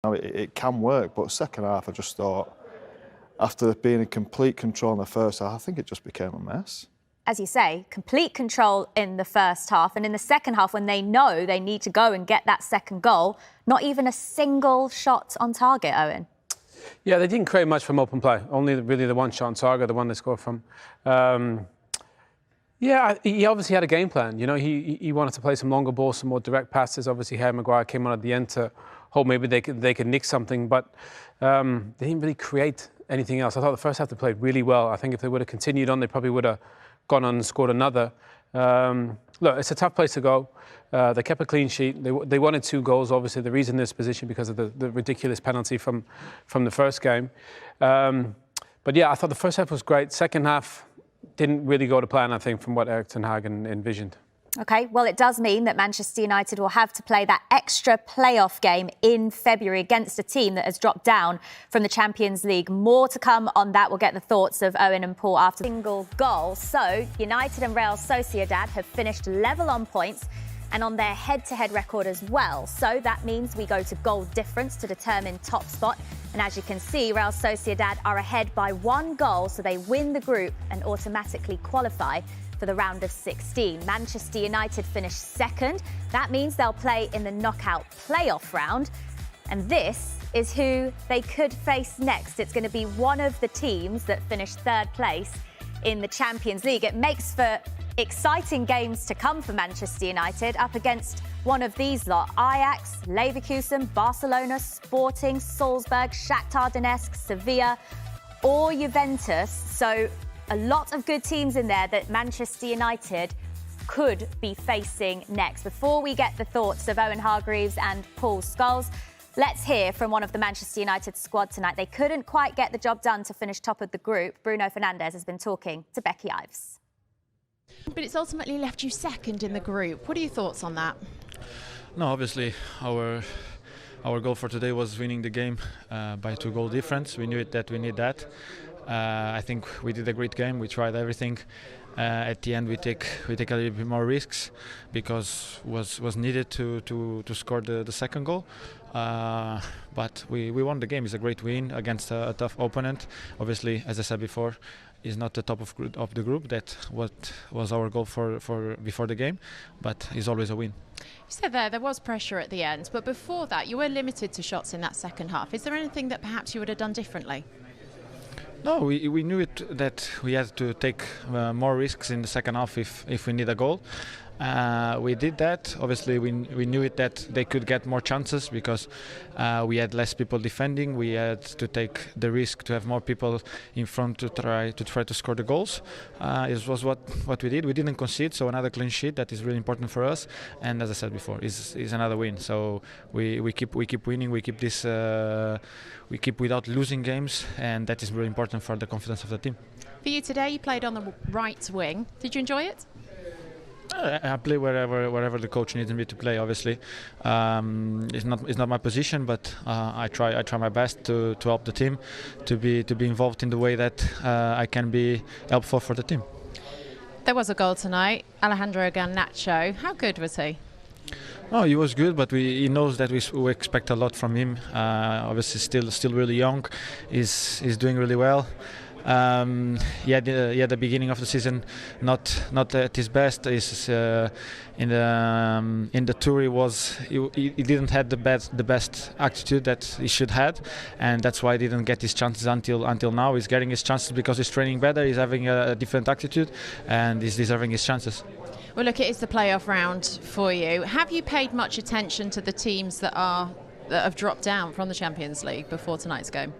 It can work, but second half I just thought, after being in complete control in the first half, I think it just became a mess. As you say, complete control in the first half, and in the second half, when they know they need to go and get that second goal, not even a single shot on target, Owen. Yeah, they didn't create much from open play. Only really the one shot on target, the one they scored from. Yeah, he obviously had a game plan. You know, he wanted to play some longer balls, some more direct passes. Obviously, Harry Maguire came on at the end to hope maybe they could nick something, but they didn't really create anything else. I thought the first half they played really well. I think if they would have continued on, they probably would have gone on and scored another. Look, it's a tough place to go. They kept a clean sheet. They wanted 2 goals. Obviously, the reason this position because of the ridiculous penalty from the first game. But yeah, I thought the first half was great. Second half didn't really go to plan, I think, from what Erick ten Hag envisioned. OK, well, it does mean that Manchester United will have to play that extra playoff game in February against a team that has dropped down from the Champions League. More to come on that. We'll get the thoughts of Owen and Paul after the single goal. So, United and Real Sociedad have finished level on points and on their head-to-head record as well. So that means we go to goal difference to determine top spot. And as you can see, Real Sociedad are ahead by 1 goal, so they win the group and automatically qualify for the round of 16. Manchester United finished second. That means they'll play in the knockout playoff round. And this is who they could face next. It's going to be one of the teams that finished 3rd place in the Champions League. It makes for exciting games to come for Manchester United up against one of these lot: Ajax, Leverkusen, Barcelona, Sporting, Salzburg, Shakhtar Donetsk, Sevilla or Juventus. So a lot of good teams in there that Manchester United could be facing next. Before we get the thoughts of Owen Hargreaves and Paul Scholes, let's hear from one of the Manchester United squad tonight. They couldn't quite get the job done to finish top of the group. Bruno Fernandes has been talking to Becky Ives. But it's ultimately left you second in the group. What are your thoughts on that? No, obviously our goal for today was winning the game by 2 goal difference. We knew that we need that. I think we did a great game. We tried everything. At the end, we take a little bit more risks because was needed to score the second goal. But we won the game. It's a great win against a tough opponent. Obviously, as I said before, is not the top of the group. That what was our goal for before the game, but it's always a win. You said there was pressure at the end, but before that, you were limited to shots in that second half. Is there anything that perhaps you would have done differently? No, we knew that we had to take more risks in the second half if we need a goal. We did that. Obviously, we knew that they could get more chances because we had less people defending. We had to take the risk to have more people in front to try to score the goals. It was what we did. We didn't concede, so another clean sheet that is really important for us. And as I said before, is another win. So we keep winning. We keep this. We keep without losing games, and that is really important for the confidence of the team. For you today, you played on the right wing. Did you enjoy it? I play wherever the coach needs me to play. Obviously, it's not my position, but I try my best to help the team, to be involved in the way that I can be helpful for the team. There was a goal tonight, Alejandro Garnacho. How good was he? No, he was good, but he knows that we expect a lot from him. Obviously, still really young. He's doing really well. The beginning of the season not at his best. Is in the tour he didn't have the best attitude that he should had, and that's why he didn't get his chances until now. He's getting his chances because he's training better. He's having a different attitude, and he's deserving his chances. Well, look, it is the playoff round for you. Have you paid much attention to the teams that have dropped down from the Champions League before tonight's game?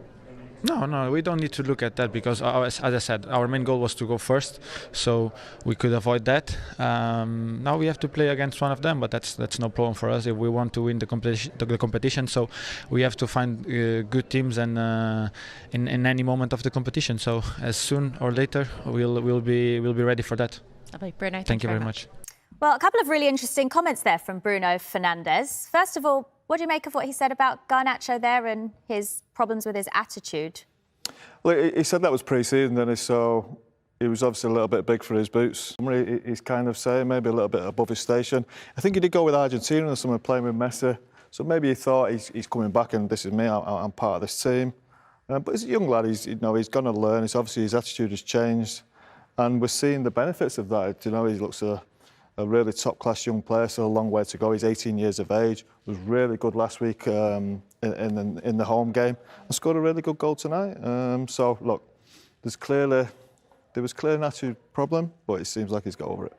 No, we don't need to look at that because, as I said, our main goal was to go first, so we could avoid that. Now we have to play against one of them, but that's no problem for us if we want to win the competition. So we have to find good teams and in any moment of the competition. So as soon or later, we'll be ready for that. Lovely. Bruno, thank you very much. Well, a couple of really interesting comments there from Bruno Fernandes. First of all, what do you make of what he said about Garnacho there and his problems with his attitude? Well, he said that was pre-season, didn't he? So he was obviously a little bit big for his boots. He's kind of saying maybe a little bit above his station. I think he did go with Argentina or someone playing with Messi. So maybe he thought he's coming back and this is me, I'm part of this team. But he's a young lad, he's going to learn. It's obviously his attitude has changed. And we're seeing the benefits of that. He looks a really top-class young player, still a long way to go. He's 18 years of age, was really good last week in the home game, and scored a really good goal tonight. So, look, there was clearly an attitude problem, but it seems like he's got over it.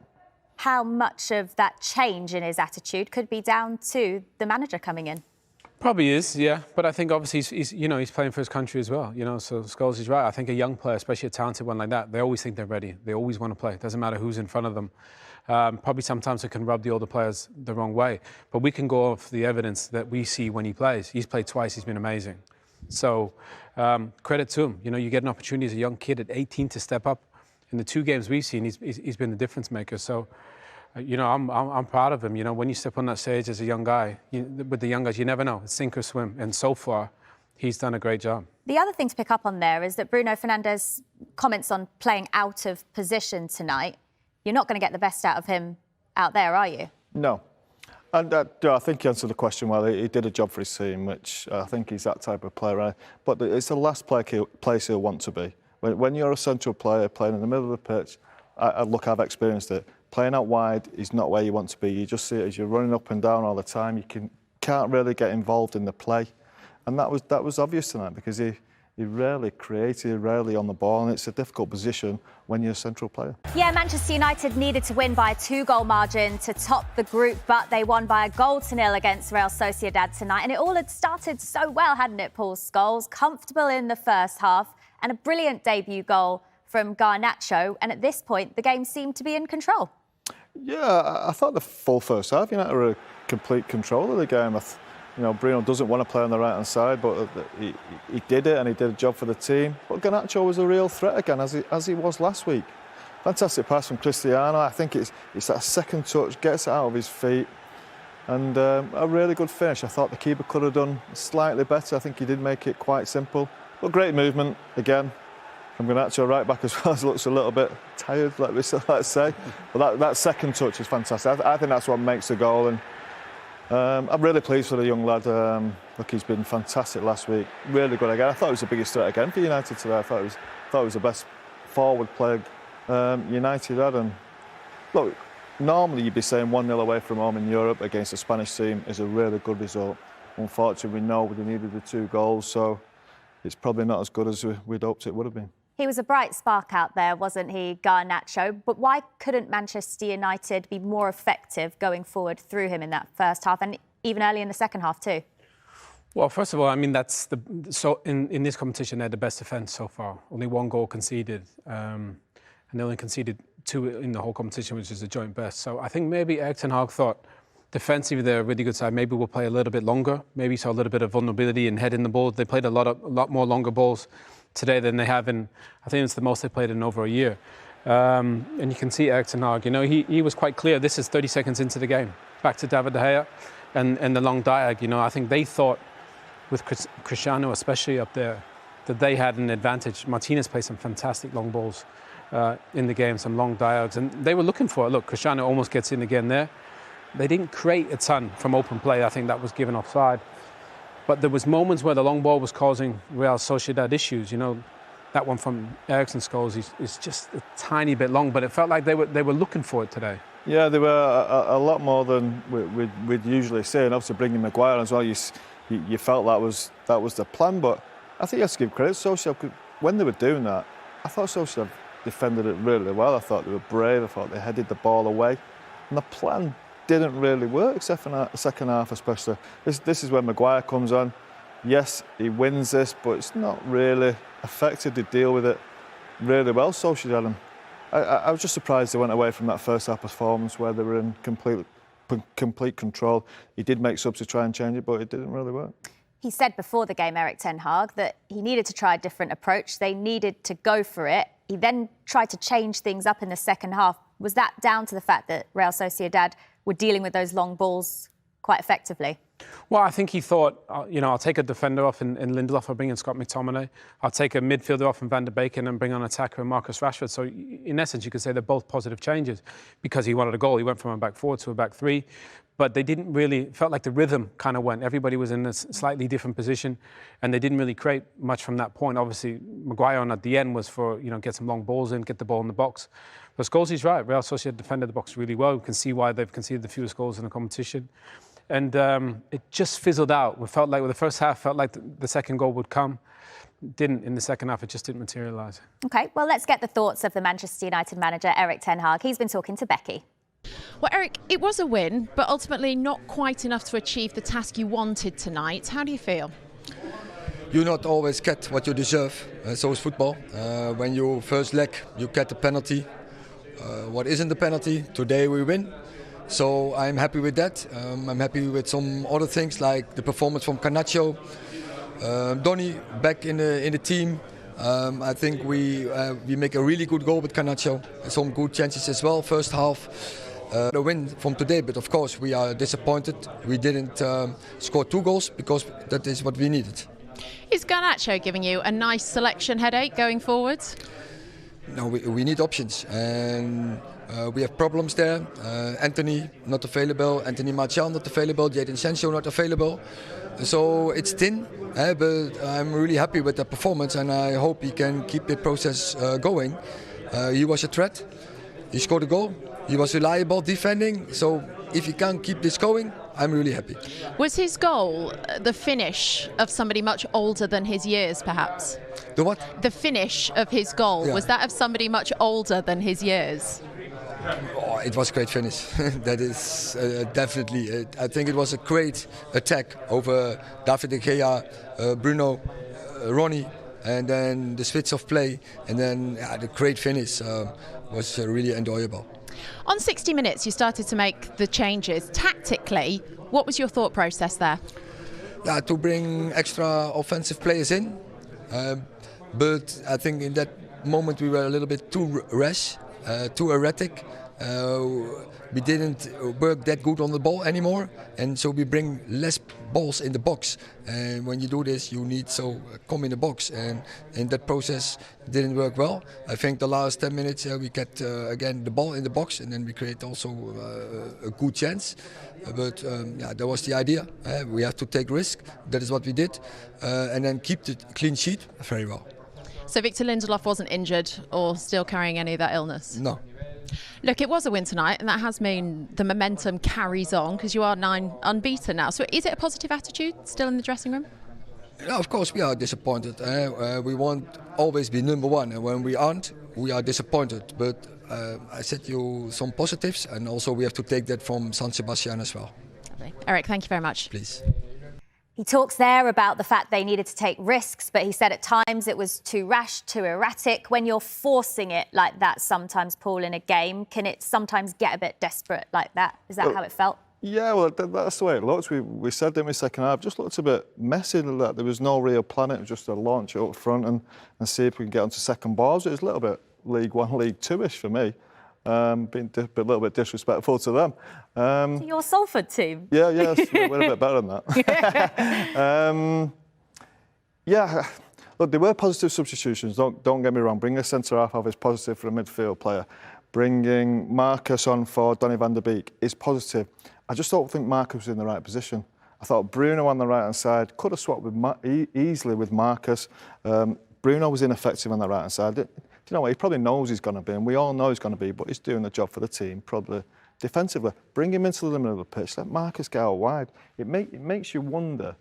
How much of that change in his attitude could be down to the manager coming in? Probably is, yeah. But I think obviously he's playing for his country as well. So Scholes is right. I think a young player, especially a talented one like that, they always think they're ready. They always want to play. It doesn't matter who's in front of them. Probably sometimes it can rub the older players the wrong way. But we can go off the evidence that we see when he plays. He's played twice. He's been amazing. So credit to him. You get an opportunity as a young kid at 18 to step up. In the 2 games we've seen, he's been the difference maker. So. I'm proud of him. When you step on that stage as a young guy, with the young guys, you never know. It's sink or swim. And so far, he's done a great job. The other thing to pick up on there is that Bruno Fernandes comments on playing out of position tonight. You're not going to get the best out of him out there, are you? No. And I think he answered the question well. He did a job for his team, which I think he's that type of player. Right? But it's the last place he'll want to be. When you're a central player playing in the middle of the pitch, I've experienced it. Playing out wide is not where you want to be. You just see it as you're running up and down all the time. You can't really get involved in the play. And that was obvious tonight because he rarely created, rarely on the ball, and it's a difficult position when you're a central player. Yeah, Manchester United needed to win by a 2-goal margin to top the group, but they won by a 1-0 against Real Sociedad tonight. And it all had started so well, hadn't it, Paul Scholes? Comfortable in the first half and a brilliant debut goal from Garnacho. And at this point, the game seemed to be in control. Yeah, I thought the full first half, United were in complete control of the game. Bruno doesn't want to play on the right-hand side, but he did it and he did a job for the team. But Garnacho was a real threat again, as he was last week. Fantastic pass from Cristiano. I think it's that second touch, gets it out of his feet. And a really good finish. I thought the keeper could have done slightly better. I think he did make it quite simple. But great movement, again. I'm Garnacho right back as well. Looks a little bit tired, let's say. But that second touch is fantastic. I think that's what makes the goal. And I'm really pleased for the young lad. Look, he's been fantastic last week. Really good again. I thought it was the biggest threat again for United today. I thought it was the best forward player United had. And look, normally you'd be saying 1-0 away from home in Europe against a Spanish team is a really good result. Unfortunately, we know we needed the 2 goals, so it's probably not as good as we'd hoped it would have been. He was a bright spark out there, wasn't he, Garnacho? But why couldn't Manchester United be more effective going forward through him in that first half and even early in the second half too? Well, first of all, so in this competition, they're the best defence so far. Only 1 goal conceded, and they only conceded 2 in the whole competition, which is the joint best. So I think maybe Erick Ten Hag thought defensively they're a really good side. Maybe we'll play a little bit longer. Maybe saw a little bit of vulnerability in heading the ball. They played a lot more longer balls today than they have in, I think it's the most they played in over a year. And you can see Erick Ten Hag, he was quite clear. This is 30 seconds into the game. Back to David De Gea and the long diag. I think they thought with Cristiano especially up there that they had an advantage. Martinez played some fantastic long balls in the game, some long diags, and they were looking for it. Look, Cristiano almost gets in again there. They didn't create a ton from open play. I think that was given offside. But there was moments where the long ball was causing Real Sociedad issues. That one from Ericsson Scholes is just a tiny bit long, but it felt like they were looking for it today. Yeah, they were a lot more than we'd usually see. And obviously bringing Maguire as well, you felt that was the plan. But I think you have to give credit to Sociedad. When they were doing that, I thought Sociedad defended it really well. I thought they were brave. I thought they headed the ball away. And the plan didn't really work, except for the second half especially. This is where Maguire comes on. Yes, he wins this, but it's not really effective to deal with it really well, Sociedad. And I was just surprised they went away from that first half performance where they were in complete control. He did make subs to try and change it, but it didn't really work. He said before the game, Erick Ten Hag, that he needed to try a different approach. They needed to go for it. He then tried to change things up in the second half. Was that down to the fact that Real Sociedad were dealing with those long balls quite effectively? Well, I think he thought, I'll take a defender off in Lindelof, I'll bring in Scott McTominay. I'll take a midfielder off in Van der Beek and bring on an attacker and Marcus Rashford. So in essence, you could say they're both positive changes because he wanted a goal. He went from a back 4 to a back 3. but they didn't really, felt like the rhythm kind of went. Everybody was in a slightly different position, and they didn't really create much from that point. Obviously, Maguire on at the end was for, get some long balls in, get the ball in the box. But Scholes's right, Real Sociedad defended the box really well. We can see why they've conceded the fewest goals in the competition. And it just fizzled out. We felt like, the first half felt like the second goal would come. Didn't in the second half, it just didn't materialise. OK, well, let's get the thoughts of the Manchester United manager, Erick Ten Hag. He's been talking to Becky. Well, Erick, it was a win, but ultimately not quite enough to achieve the task you wanted tonight. How do you feel? You not always get what you deserve, so is football. When you first leg, you get the penalty. What isn't the penalty? Today we win. So I'm happy with that. I'm happy with some other things like the performance from Garnacho. Donny back in the team. I think we make a really good goal with Garnacho. Some good chances as well, first half. The win from today, but of course we are disappointed. We didn't score 2 goals because that is what we needed. Is Garnacho giving you a nice selection headache going forward? No, we need options, and we have problems there. Anthony not available, Anthony Martial not available, Jadon Sancho not available. So it's thin, but I'm really happy with the performance, and I hope he can keep the process going. He was a threat. He scored a goal. He was reliable defending. So if he can keep this going, I'm really happy. Was his goal the finish of somebody much older than his years, perhaps? The what? The finish of his goal, Yeah. was that of somebody much older than his years? Oh, it was a great finish. That is definitely it. I think it was a great attack over David de Gea, Bruno, Ronnie, and then the switch of play, and then the great finish was really enjoyable. On 60 minutes, you started to make the changes. Tactically, what was your thought process there? Yeah, to bring extra offensive players in, but I think in that moment we were a little bit too rash, too erratic. We didn't work that good on the ball anymore, and so we bring less balls in the box. And when you do this, you need to come in the box, and in that process didn't work well. I think the last 10 minutes we get again the ball in the box, and then we create also a good chance. But yeah, that was the idea. We have to take risk. That is what we did, and then keep the clean sheet very well. So Victor Lindelof wasn't injured or still carrying any of that illness? No. Look, it was a win tonight, and that has meant the momentum carries on because you are 9 unbeaten now. So is it a positive attitude still in the dressing room? Yeah, of course we are disappointed. We won't always be number one, and when we aren't, we are disappointed. But I said you some positives, and also we have to take that from San Sebastian as well. Lovely. Erick, thank you very much. Please. He talks there about the fact they needed to take risks, but he said at times it was too rash, too erratic. When you're forcing it like that sometimes, Paul, in a game, can it sometimes get a bit desperate like that? Is that how it felt? Yeah, well, that's the way it looked. We said in the second half, just looked a bit messy. That there was no real plan. It was just a launch up front and see if we can get onto second balls. It was a little bit League One, League Two-ish for me. Being a little bit disrespectful to them. To your Salford team? Yeah, we're a bit better than that. Yeah, look, there were positive substitutions. Don't get me wrong. Bringing a centre half off is positive for a midfield player. Bringing Marcus on for Donny van der Beek is positive. I just don't think Marcus was in the right position. I thought Bruno on the right hand side could have swapped with easily with Marcus. Bruno was ineffective on the right hand side. You know what, he probably knows he's going to be, and we all know he's going to be, but he's doing the job for the team, probably defensively. Bring him into the middle of the pitch, let Marcus get out wide. It makes you wonder,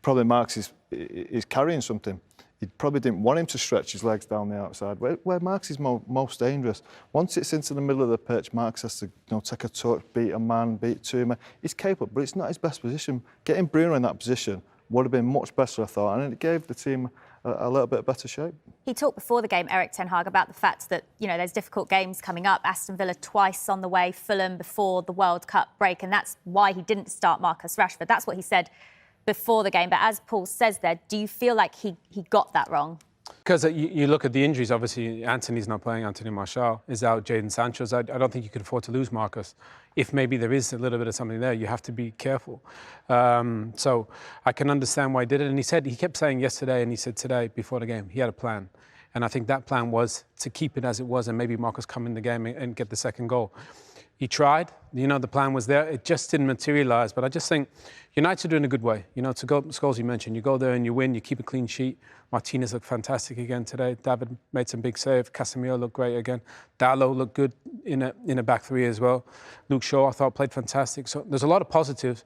probably Marcus is carrying something. He probably didn't want him to stretch his legs down the outside, where Marcus is most dangerous. Once it's into the middle of the pitch, Marcus has to take a touch, beat a man, beat 2 men. He's capable, but it's not his best position. Getting Bruno in that position would have been much better, I thought, and it gave the team a little bit better shape. He talked before the game, Erick Ten Hag, about the fact that, there's difficult games coming up. Aston Villa twice on the way, Fulham before the World Cup break, and that's why he didn't start Marcus Rashford. That's what he said before the game. But as Paul says there, do you feel like he got that wrong? Because you look at the injuries, obviously Anthony's not playing, Anthony Martial is out, Jadon Sancho's out. I don't think you could afford to lose Marcus. If maybe there is a little bit of something there, you have to be careful. So I can understand why he did it. And he kept saying yesterday and he said today before the game, he had a plan. And I think that plan was to keep it as it was and maybe Marcus come in the game and get the second goal. he tried. You know, the plan was there. It just didn't materialise. But I just think United are in a good way. You know, to go, Scholes, you mentioned, you go there and you win, you keep a clean sheet. Martinez looked fantastic again today. David made some big save. Casemiro looked great again. Dalot looked good in a back three as well. Luke Shaw, I thought, played fantastic. So there's a lot of positives.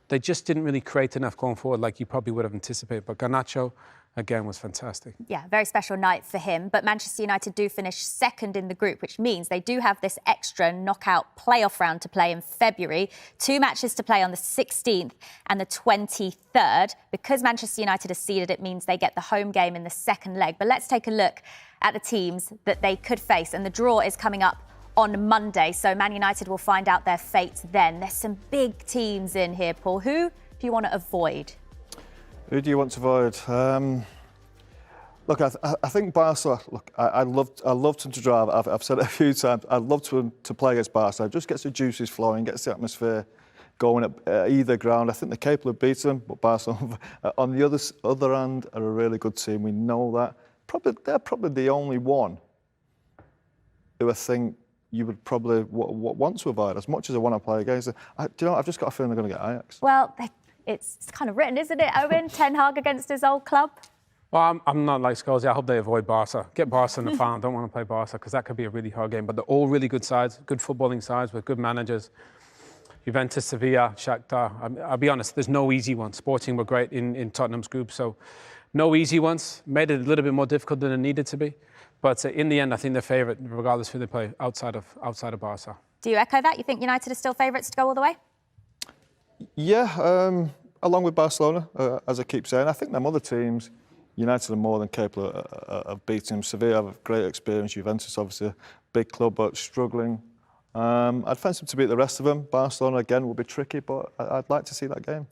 They just didn't really create enough going forward like you probably would have anticipated. But Garnacho, again, was fantastic. Yeah, very special night for him. But Manchester United do finish second in the group, which means they do have this extra knockout playoff round to play in February. 2 matches to play on the 16th and the 23rd. Because Manchester United are seeded, it means they get the home game in the second leg. But let's take a look at the teams that they could face. And the draw is coming up on Monday, so Man United will find out their fate then. There's some big teams in here, Paul. Who do you want to avoid? Who do you want to avoid? Look, I think Barca. Look, I loved them to drive. I've said it a few times. I loved them to play against Barca. It just gets the juices flowing, gets the atmosphere going at either ground. I think they're capable of beating them, but Barca on the other end are a really good team. We know that. They're probably the only one who I think you would probably want to avoid as much as I want to play against them. Do you know, I've just got a feeling they're going to get Ajax. Well, it's kind of written, isn't it, Owen? Ten Hag against his old club. Well, I'm not like Scholes. I hope they avoid Barca. Get Barca in the final. Don't want to play Barca because that could be a really hard game. But they're all really good sides, good footballing sides with good managers. Juventus, Sevilla, Shakhtar. I'll be honest, there's no easy ones. Sporting were great in Tottenham's group, so no easy ones. Made it a little bit more difficult than it needed to be. But in the end, I think they're favourite, regardless who they play outside of Barca. Do you echo that? You think United are still favourites to go all the way? Yeah, along with Barcelona, as I keep saying. I think them other teams, United are more than capable of beating them. Sevilla have a great experience. Juventus, obviously, a big club, but struggling. I'd fancy them to beat the rest of them. Barcelona, again, will be tricky, but I'd like to see that game.